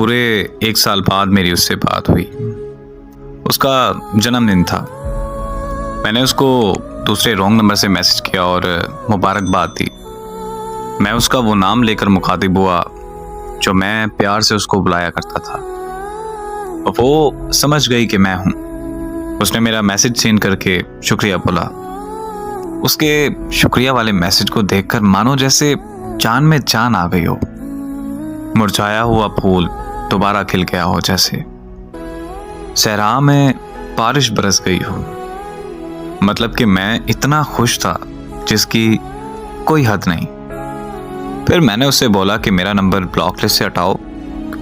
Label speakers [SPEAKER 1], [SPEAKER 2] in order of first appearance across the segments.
[SPEAKER 1] पूरे 1 साल बाद मेरी उससे बात हुई। उसका जन्मदिन था। मैंने उसको दूसरे रॉन्ग नंबर से मैसेज किया और मुबारकबाद दी। मैं उसका वो नाम लेकर मुखातिब हुआ जो मैं प्यार से उसको बुलाया करता था। वो समझ गई कि मैं हूं। उसने मेरा मैसेज सेंड करके शुक्रिया बोला। उसके शुक्रिया वाले मैसेज को देखकर मानो जैसे जान में जान आ गई हो। मुरझाया हुआ फूल दोबारा खिल गया हो जैसे। सहरा में बारिश बरस गई हो। मतलब कि मैं इतना खुश था जिसकी कोई हद नहीं। फिर मैंने उससे बोला कि मेरा नंबर ब्लॉक लिस्ट से हटाओ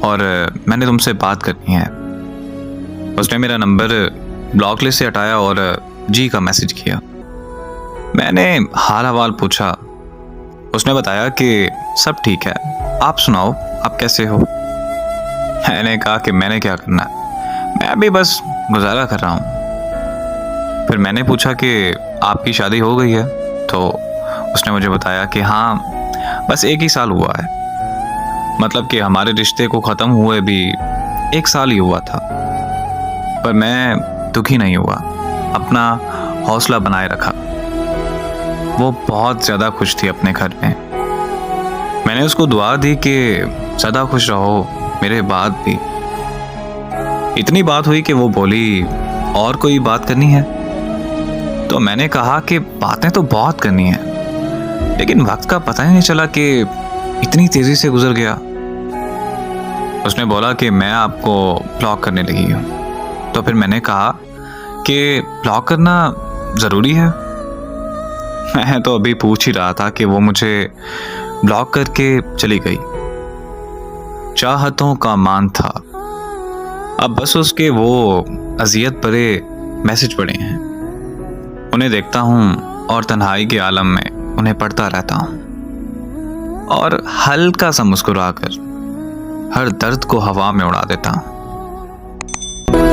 [SPEAKER 1] और मैंने तुमसे बात करनी है। उसने मेरा नंबर ब्लॉक लिस्ट से हटाया और जी का मैसेज किया। मैंने हाल हवाल पूछा। उसने बताया कि सब ठीक है, आप सुनाओ, आप कैसे हो। मैंने कहा कि मैंने क्या करना है, मैं भी बस गुजारा कर रहा हूँ। फिर मैंने पूछा कि आपकी शादी हो गई है, तो उसने मुझे बताया कि हाँ, बस 1 ही साल हुआ है। मतलब कि हमारे रिश्ते को ख़त्म हुए भी 1 साल ही हुआ था। पर मैं दुखी नहीं हुआ, अपना हौसला बनाए रखा। वो बहुत ज़्यादा खुश थी अपने घर में। मैंने उसको दुआ दी कि ज़्यादा खुश रहो मेरे बाद भी। इतनी बात हुई कि वो बोली, और कोई बात करनी है? तो मैंने कहा कि बातें तो बहुत करनी है, लेकिन वक्त का पता ही नहीं चला कि इतनी तेजी से गुजर गया। उसने बोला कि मैं आपको ब्लॉक करने लगी हूँ। तो फिर मैंने कहा कि ब्लॉक करना ज़रूरी है। मैं तो अभी पूछ ही रहा था कि वो मुझे ब्लॉक करके चली गई। चाहतों का मान था, अब बस उसके वो अजियत भरे मैसेज पड़े हैं। उन्हें देखता हूँ और तन्हाई के आलम में उन्हें पढ़ता रहता हूँ और हल्का सा मुस्कुराकर हर दर्द को हवा में उड़ा देता हूँ।